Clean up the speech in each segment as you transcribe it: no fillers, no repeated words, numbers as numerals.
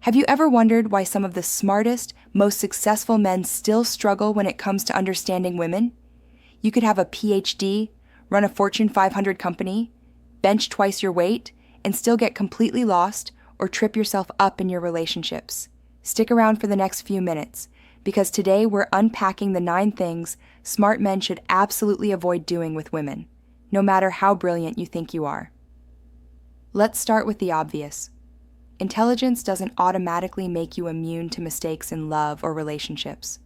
Have you ever wondered why some of the smartest, most successful men still struggle when it comes to understanding women? You could have a PhD, run a Fortune 500 company, bench twice your weight, and still get completely lost or trip yourself up in your relationships. Stick around for the next few minutes, because today we're unpacking the 9 things smart men should absolutely avoid doing with women, no matter how brilliant you think you are. Let's start with the obvious. Intelligence doesn't automatically make you immune to mistakes in love or relationships.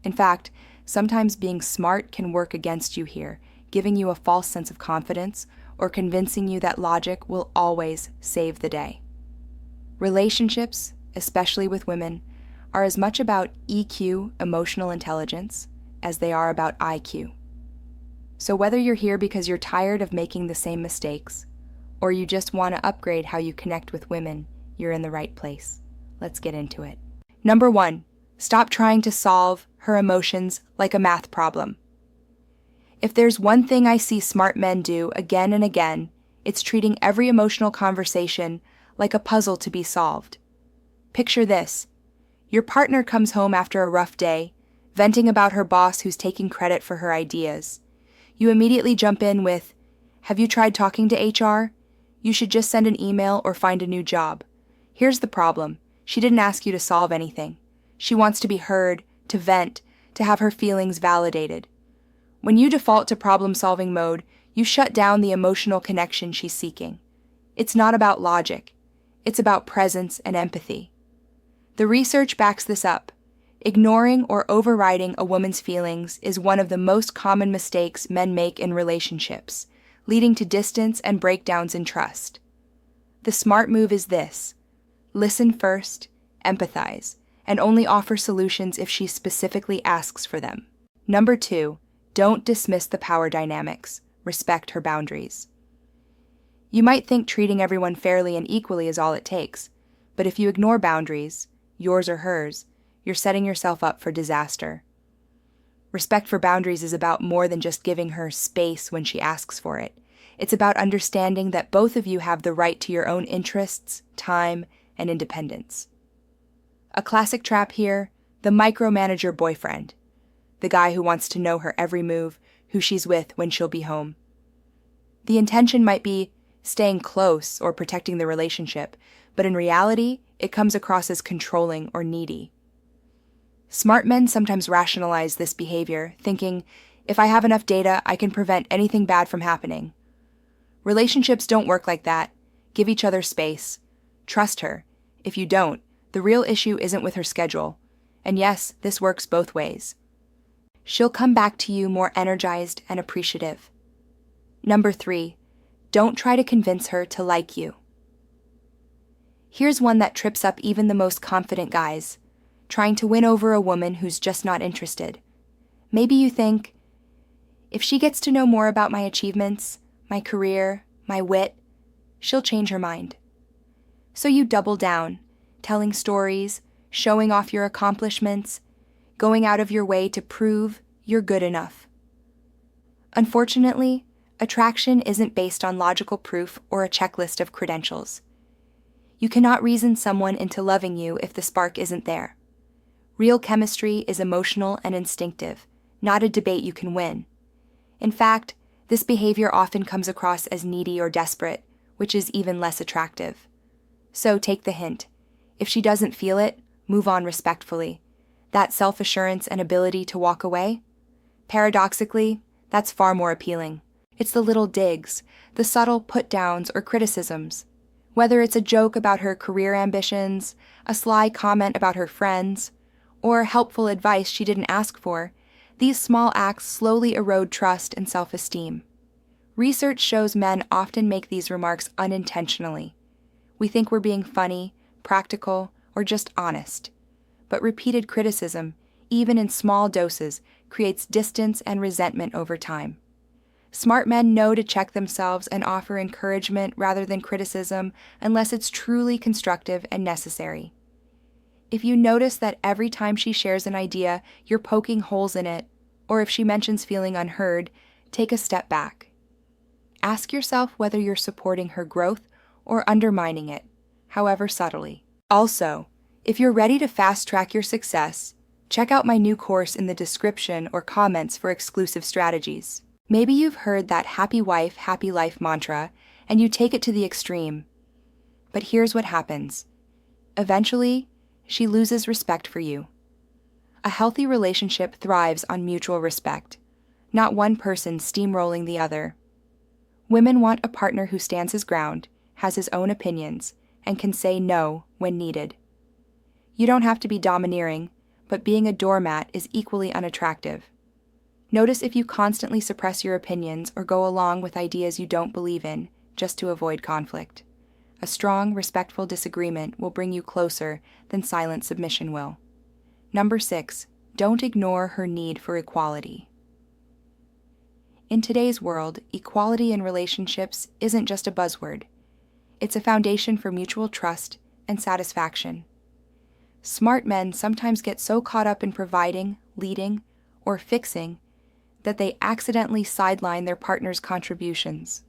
In fact, sometimes being smart can work against you here, giving you a false sense of confidence or convincing you that logic will always save the day. Relationships, especially with women, are as much about EQ, emotional intelligence, as they are about IQ. So whether you're here because you're tired of making the same mistakes, or you just want to upgrade how you connect with women, you're in the right place. Let's get into it. Number 1, stop trying to solve her emotions like a math problem. If there's one thing I see smart men do again and again, it's treating every emotional conversation like a puzzle to be solved. Picture this. Your partner comes home after a rough day, venting about her boss who's taking credit for her ideas. You immediately jump in with, "Have you tried talking to HR? You should just send an email or find a new job. Here's the problem. She didn't ask you to solve anything. She wants to be heard, to vent, to have her feelings validated." When you default to problem-solving mode, you shut down the emotional connection she's seeking. It's not about logic. It's about presence and empathy. The research backs this up. Ignoring or overriding a woman's feelings is one of the most common mistakes men make in relationships, leading to distance and breakdowns in trust. The smart move is this: listen first, empathize, and only offer solutions if she specifically asks for them. Number 2, don't dismiss the power dynamics. Respect her boundaries. You might think treating everyone fairly and equally is all it takes, but if you ignore boundaries, yours or hers, you're setting yourself up for disaster. Respect for boundaries is about more than just giving her space when she asks for it. It's about understanding that both of you have the right to your own interests, time, and independence. A classic trap here, the micromanager boyfriend. The guy who wants to know her every move, who she's with when she'll be home. The intention might be staying close or protecting the relationship, but in reality, it comes across as controlling or needy. Smart men sometimes rationalize this behavior, thinking, if I have enough data, I can prevent anything bad from happening. Relationships don't work like that. Give each other space. Trust her. If you don't, the real issue isn't with her schedule. And yes, this works both ways. She'll come back to you more energized and appreciative. Number 3, don't try to convince her to like you. Here's one that trips up even the most confident guys, trying to win over a woman who's just not interested. Maybe you think, if she gets to know more about my achievements, my career, my wit, she'll change her mind. So you double down, telling stories, showing off your accomplishments, going out of your way to prove you're good enough. Unfortunately, attraction isn't based on logical proof or a checklist of credentials. You cannot reason someone into loving you if the spark isn't there. Real chemistry is emotional and instinctive, not a debate you can win. In fact, this behavior often comes across as needy or desperate, which is even less attractive. So take the hint. If she doesn't feel it, move on respectfully. That self-assurance and ability to walk away? Paradoxically, that's far more appealing. It's the little digs, the subtle put-downs or criticisms. Whether it's a joke about her career ambitions, a sly comment about her friends, or helpful advice she didn't ask for, these small acts slowly erode trust and self-esteem. Research shows men often make these remarks unintentionally. We think we're being funny, practical, or just honest. But repeated criticism, even in small doses, creates distance and resentment over time. Smart men know to check themselves and offer encouragement rather than criticism unless it's truly constructive and necessary. If you notice that every time she shares an idea, you're poking holes in it, or if she mentions feeling unheard, take a step back. Ask yourself whether you're supporting her growth or undermining it, however subtly. Also, if you're ready to fast-track your success, check out my new course in the description or comments for exclusive strategies. Maybe you've heard that happy wife, happy life mantra, and you take it to the extreme. But here's what happens. Eventually, she loses respect for you. A healthy relationship thrives on mutual respect, not one person steamrolling the other. Women want a partner who stands his ground, has his own opinions, and can say no when needed. You don't have to be domineering, but being a doormat is equally unattractive. Notice if you constantly suppress your opinions or go along with ideas you don't believe in just to avoid conflict. A strong, respectful disagreement will bring you closer than silent submission will. Number 6, don't ignore her need for equality. In today's world, equality in relationships isn't just a buzzword. It's a foundation for mutual trust and satisfaction. Smart men sometimes get so caught up in providing, leading, or fixing that they accidentally sideline their partner's contributions.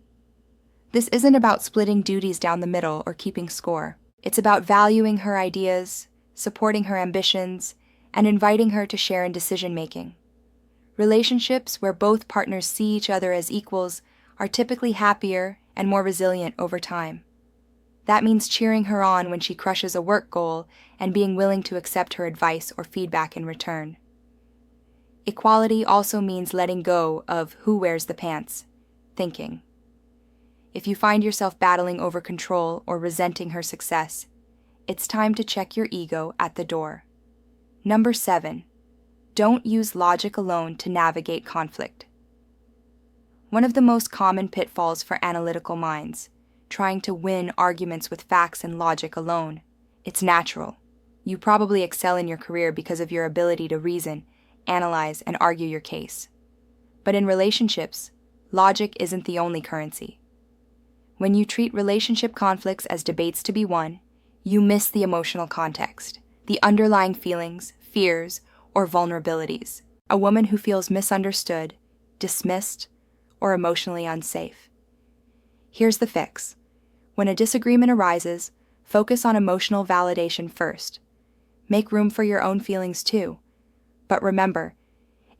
This isn't about splitting duties down the middle or keeping score. It's about valuing her ideas, supporting her ambitions, and inviting her to share in decision-making. Relationships where both partners see each other as equals are typically happier and more resilient over time. That means cheering her on when she crushes a work goal and being willing to accept her advice or feedback in return. Equality also means letting go of who wears the pants thinking. If you find yourself battling over control or resenting her success, it's time to check your ego at the door. Number 7, don't use logic alone to navigate conflict. One of the most common pitfalls for analytical minds, trying to win arguments with facts and logic alone. It's natural. You probably excel in your career because of your ability to reason, analyze, and argue your case. But in relationships, logic isn't the only currency. When you treat relationship conflicts as debates to be won, you miss the emotional context, the underlying feelings, fears, or vulnerabilities. A woman who feels misunderstood, dismissed, or emotionally unsafe. Here's the fix. When a disagreement arises, focus on emotional validation first. Make room for your own feelings too. But remember,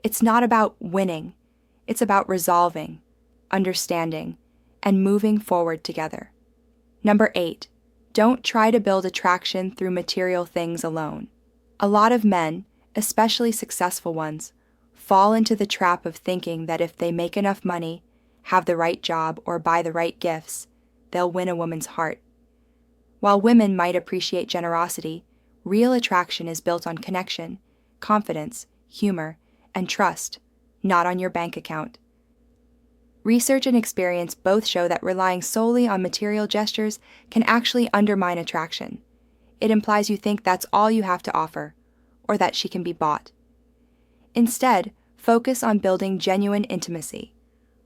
it's not about winning. It's about resolving, understanding, and moving forward together. Number 8, don't try to build attraction through material things alone. A lot of men, especially successful ones, fall into the trap of thinking that if they make enough money, have the right job, or buy the right gifts, they'll win a woman's heart. While women might appreciate generosity, real attraction is built on connection, confidence, humor, and trust, not on your bank account. Research and experience both show that relying solely on material gestures can actually undermine attraction. It implies you think that's all you have to offer, or that she can be bought. Instead, focus on building genuine intimacy.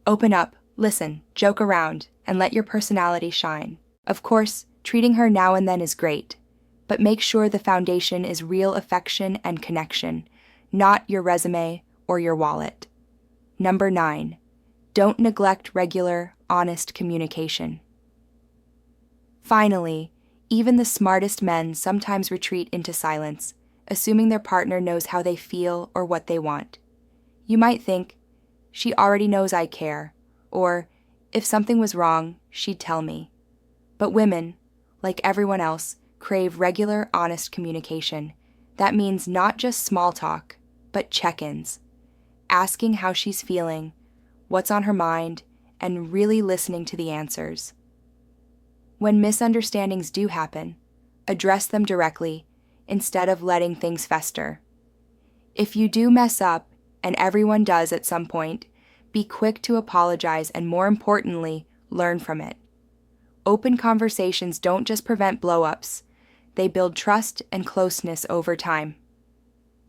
Open up, listen, joke around, and let your personality shine. Of course, treating her now and then is great, but make sure the foundation is real affection and connection, not your resume or your wallet. Number 9, don't neglect regular, honest communication. Finally, even the smartest men sometimes retreat into silence, assuming their partner knows how they feel or what they want. You might think, she already knows I care, or if something was wrong, she'd tell me. But women, like everyone else, crave regular, honest communication. That means not just small talk, but check-ins. Asking how she's feeling, what's on her mind, and really listening to the answers. When misunderstandings do happen, address them directly instead of letting things fester. If you do mess up, and everyone does at some point, be quick to apologize and, more importantly, learn from it. Open conversations don't just prevent blow-ups, they build trust and closeness over time.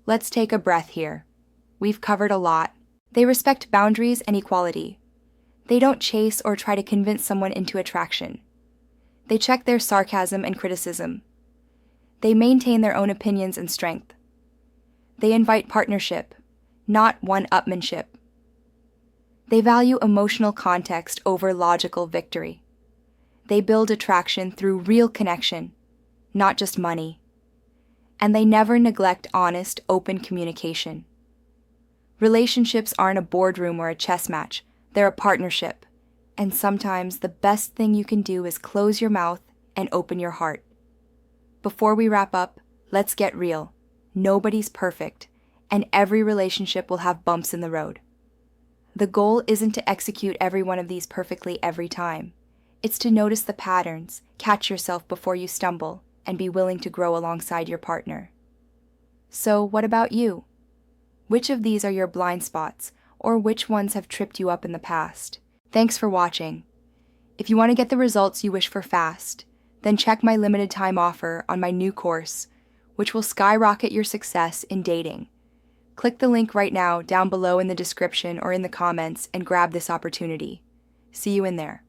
Let's take a breath here. We've covered a lot. They respect boundaries and equality. They don't chase or try to convince someone into attraction. They check their sarcasm and criticism. They maintain their own opinions and strength. They invite partnership, not one-upmanship. They value emotional context over logical victory. They build attraction through real connection, not just money. And they never neglect honest, open communication. Relationships aren't a boardroom or a chess match, they're a partnership. And sometimes the best thing you can do is close your mouth and open your heart. Before we wrap up, let's get real. Nobody's perfect, and every relationship will have bumps in the road. The goal isn't to execute every one of these perfectly every time. It's to notice the patterns, catch yourself before you stumble, and be willing to grow alongside your partner. So, what about you? Which of these are your blind spots, or which ones have tripped you up in the past? Thanks for watching. If you want to get the results you wish for fast, then check my limited time offer on my new course, which will skyrocket your success in dating. Click the link right now down below in the description or in the comments and grab this opportunity. See you in there.